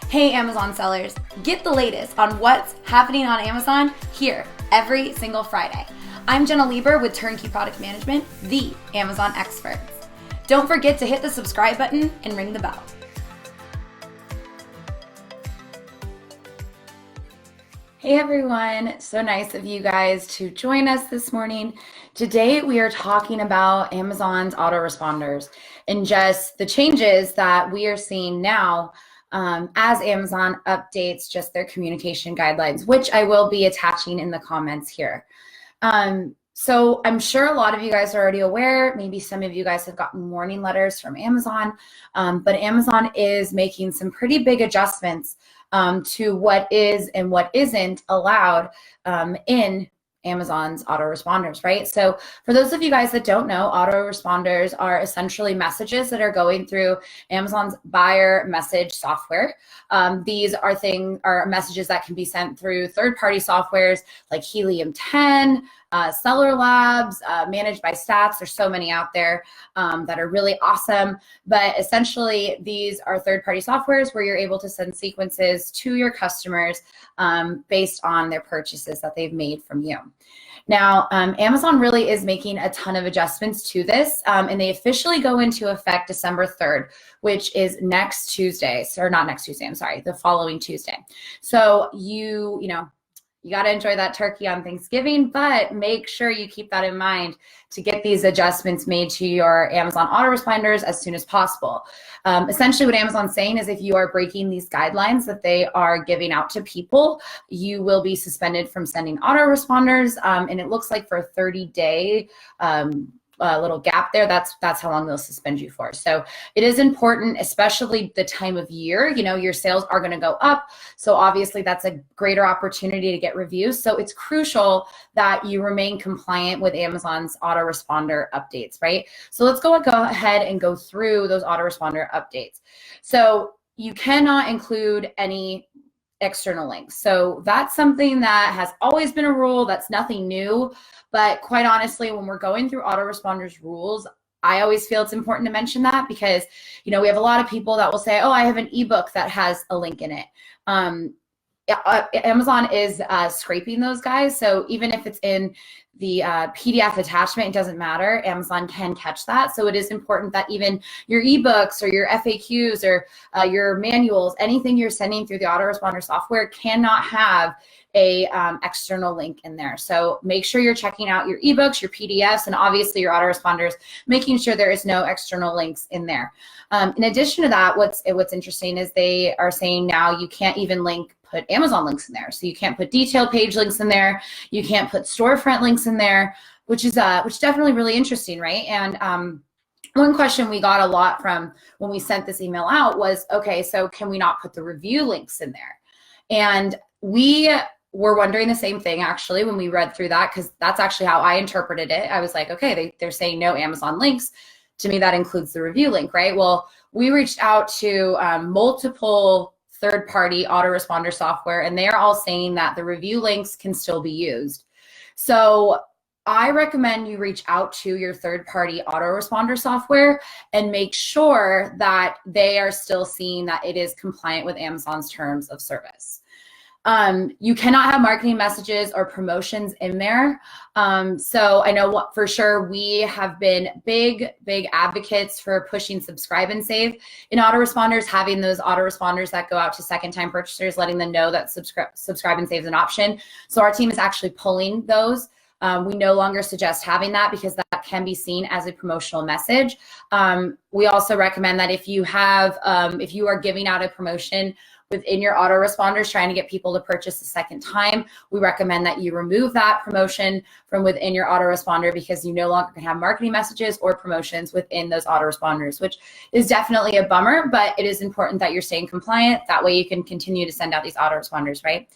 Hey Amazon sellers, get the latest on what's happening on Amazon here every single Friday. I'm Jenna Lieber with TurnKey Product Management, the Amazon experts. Don't forget to hit the subscribe button and ring the bell. Hey everyone, so nice of you guys to join us this morning. Today we are talking about Amazon's autoresponders and just the changes that we are seeing now as Amazon updates just their communication guidelines, which I will be attaching in the comments here. So I'm sure a lot of you guys are already aware, maybe some of you guys have gotten warning letters from Amazon, but Amazon is making some pretty big adjustments to what is and what isn't allowed in Amazon's autoresponders, right? So for those of you guys that don't know, autoresponders are essentially messages that are going through Amazon's buyer message software. These are messages that can be sent through third-party softwares like Helium 10, Seller Labs, managed by Stats. There's so many out there that are really awesome. But essentially, these are third-party softwares where you're able to send sequences to your customers based on their purchases that they've made from you. Now, Amazon really is making a ton of adjustments to this, and they officially go into effect December 3rd, which is next Tuesday, or not next Tuesday, I'm sorry, the following Tuesday. So you got to enjoy that turkey on Thanksgiving, but make sure you keep that in mind to get these adjustments made to your Amazon autoresponders as soon as possible. Essentially what Amazon's saying is if you are breaking these guidelines that they are giving out to people, you will be suspended from sending autoresponders, and it looks like for a 30-day little gap there, that's how long they'll suspend you for. So it is important, especially the time of year, your sales are going to go up. So obviously that's a greater opportunity to get reviews. So it's crucial that you remain compliant with Amazon's autoresponder updates, right? So let's go ahead and go through those autoresponder updates. So you cannot include any external links. So that's something that has always been a rule. That's nothing new. But quite honestly, when we're going through autoresponders rules, I always feel it's important to mention that because, we have a lot of people that will say, oh, I have an ebook that has a link in it. Amazon is scraping those guys. So even if it's in the PDF attachment, it doesn't matter. Amazon can catch that. So it is important that even your ebooks or your FAQs or your manuals, anything you're sending through the autoresponder software cannot have a external link in there. So make sure you're checking out your ebooks, your PDFs, and obviously your autoresponders, making sure there is no external links in there. In addition to that, what's interesting is they are saying now you can't even put Amazon links in there. So you can't put detail page links in there. You can't put storefront links in there, which is definitely really interesting, right? And one question we got a lot from when we sent this email out was, okay, so can we not put the review links in there? And we were wondering the same thing actually when we read through that, because that's actually how I interpreted it. I was like, okay, they're saying no Amazon links. To me, that includes the review link, right? Well, we reached out to multiple third-party autoresponder software, and they are all saying that the review links can still be used. So I recommend you reach out to your third-party autoresponder software and make sure that they are still seeing that it is compliant with Amazon's terms of service. You cannot have marketing messages or promotions in there. So I know for sure we have been big advocates for pushing subscribe and save in autoresponders, having those autoresponders that go out to second-time purchasers, letting them know that subscribe and save is an option. So our team is actually pulling those. We no longer suggest having that because that can be seen as a promotional message. We also recommend that if you are giving out a promotion within your autoresponders trying to get people to purchase a second time, we recommend that you remove that promotion from within your autoresponder because you no longer can have marketing messages or promotions within those autoresponders, which is definitely a bummer, but it is important that you're staying compliant. That way you can continue to send out these autoresponders, right?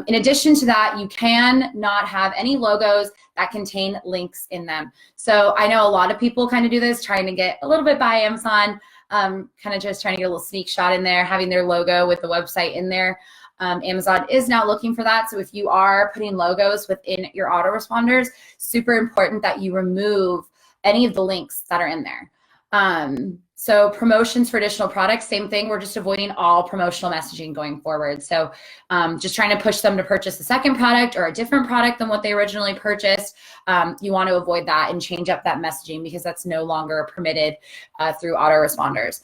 In addition to that, you can not have any logos that contain links in them. So I know a lot of people kind of do this, trying to get a little bit by Amazon, kind of just trying to get a little sneak shot in there, having their logo with the website in there. Amazon is now looking for that. So if you are putting logos within your autoresponders, super important that you remove any of the links that are in there. So promotions for additional products, same thing. We're just avoiding all promotional messaging going forward. So just trying to push them to purchase a second product or a different product than what they originally purchased. You want to avoid that and change up that messaging because that's no longer permitted through autoresponders.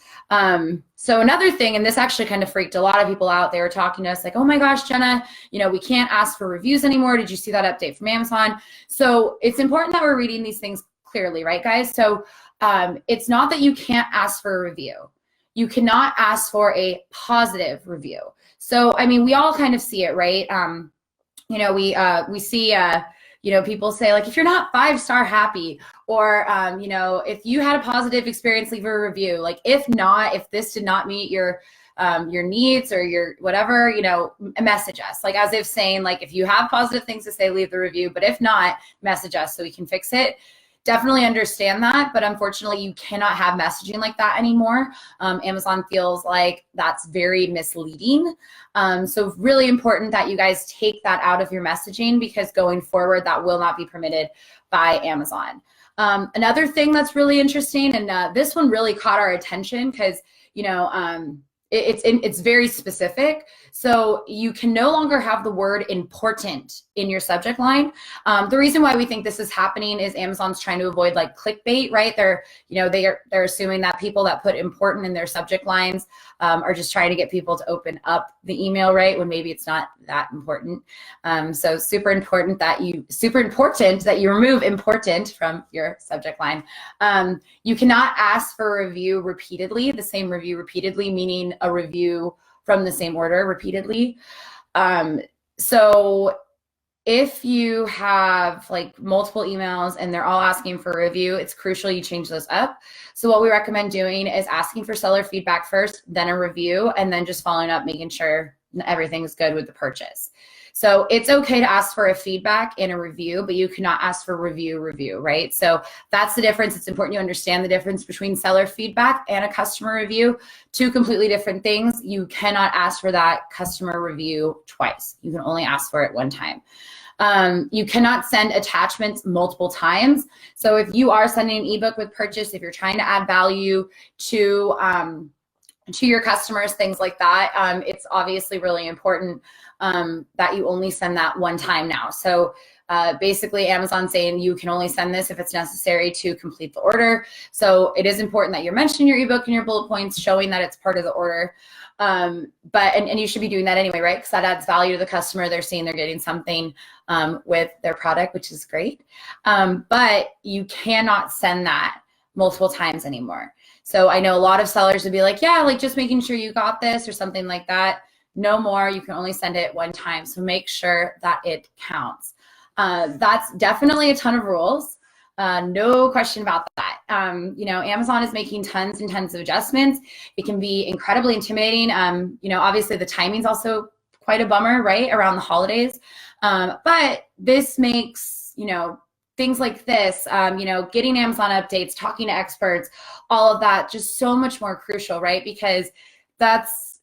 So another thing, and this actually kind of freaked a lot of people out. They were talking to us like, oh my gosh, Jenna, we can't ask for reviews anymore. Did you see that update from Amazon? So it's important that we're reading these things clearly, right, guys? So it's not that you can't ask for a review. You cannot ask for a positive review. So, I mean, we all kind of see it, right? We see, people say like, if you're not 5-star happy, or, if you had a positive experience, leave a review. Like, if this did not meet your needs or your whatever, message us. Like, as if saying, like, if you have positive things to say, leave the review, but if not, message us so we can fix it. Definitely understand that, but unfortunately you cannot have messaging like that anymore. Amazon feels like that's very misleading. So really important that you guys take that out of your messaging, because going forward that will not be permitted by Amazon. Another thing that's really interesting, and this one really caught our attention because, it's very specific. So you can no longer have the word important in your subject line. The reason why we think this is happening is Amazon's trying to avoid like clickbait, right? They're assuming that people that put important in their subject lines are just trying to get people to open up the email, right? When maybe it's not that important. So super important that you remove important from your subject line. You cannot ask for a review repeatedly, the same review repeatedly, meaning a review from the same order repeatedly. So if you have like multiple emails and they're all asking for a review, it's crucial you change those up. So what we recommend doing is asking for seller feedback first, then a review, and then just following up, making sure everything's good with the purchase. So it's okay to ask for a feedback in a review, but you cannot ask for review, right? So that's the difference. It's important you understand the difference between seller feedback and a customer review. Two completely different things. You cannot ask for that customer review twice. You can only ask for it one time. You cannot send attachments multiple times. So if you are sending an ebook with purchase, if you're trying to add value to your customers, things like that, it's obviously really important that you only send that one time now. So basically Amazon's saying you can only send this if it's necessary to complete the order. So it is important that you're mentioning your ebook and your bullet points, showing that it's part of the order. And you should be doing that anyway, right? Because that adds value to the customer. They're seeing they're getting something with their product, which is great. But you cannot send that multiple times anymore. So I know a lot of sellers would be like, yeah, like just making sure you got this or something like that. No more, you can only send it one time. So make sure that it counts. That's definitely a ton of rules. No question about that. Amazon is making tons and tons of adjustments. It can be incredibly intimidating. Obviously the timing's also quite a bummer, right? Around the holidays. But this makes, things like this, getting Amazon updates, talking to experts, all of that just so much more crucial, right? Because that's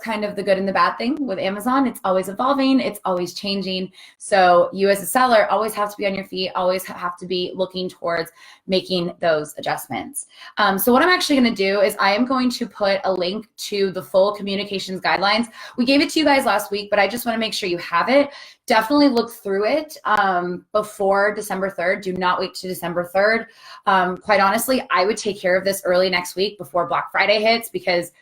kind of the good and the bad thing with Amazon. It's always evolving. It's always changing. So you as a seller always have to be on your feet, always have to be looking towards making those adjustments. So what I'm actually going to do is I am going to put a link to the full communications guidelines. We gave it to you guys last week, but I just want to make sure you have it. Definitely look through it before December 3rd. Do not wait to December 3rd. Quite honestly, I would take care of this early next week before Black Friday hits, because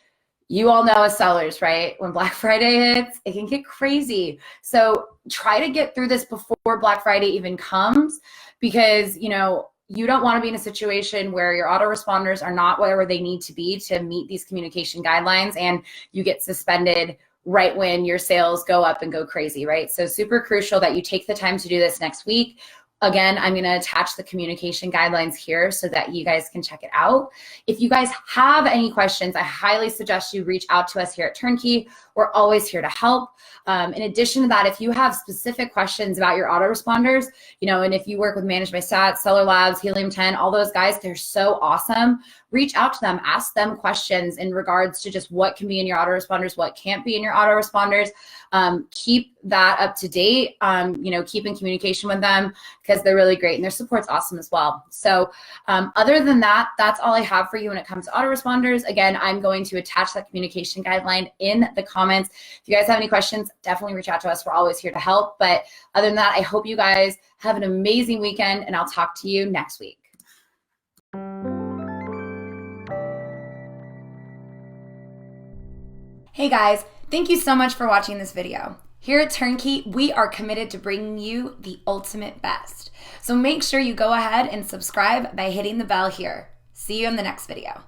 you all know as sellers, right? When Black Friday hits, it can get crazy. So try to get through this before Black Friday even comes, because, you don't want to be in a situation where your autoresponders are not where they need to be to meet these communication guidelines and you get suspended right when your sales go up and go crazy, right? So super crucial that you take the time to do this next week. Again, I'm going to attach the communication guidelines here so that you guys can check it out. If you guys have any questions, I highly suggest you reach out to us here at TurnKey. We're always here to help. In addition to that, if you have specific questions about your autoresponders, and if you work with Managed by Stats, Seller Labs, Helium 10, all those guys, they're so awesome. Reach out to them, ask them questions in regards to just what can be in your autoresponders, what can't be in your autoresponders. Keep that up to date. Keep in communication with them because they're really great and their support's awesome as well. So other than that, that's all I have for you when it comes to autoresponders. Again, I'm going to attach that communication guideline in the comments. If you guys have any questions, definitely reach out to us. We're always here to help. But other than that, I hope you guys have an amazing weekend, and I'll talk to you next week. Hey guys, thank you so much for watching this video. Here at TurnKey, we are committed to bringing you the ultimate best. So make sure you go ahead and subscribe by hitting the bell here. See you in the next video.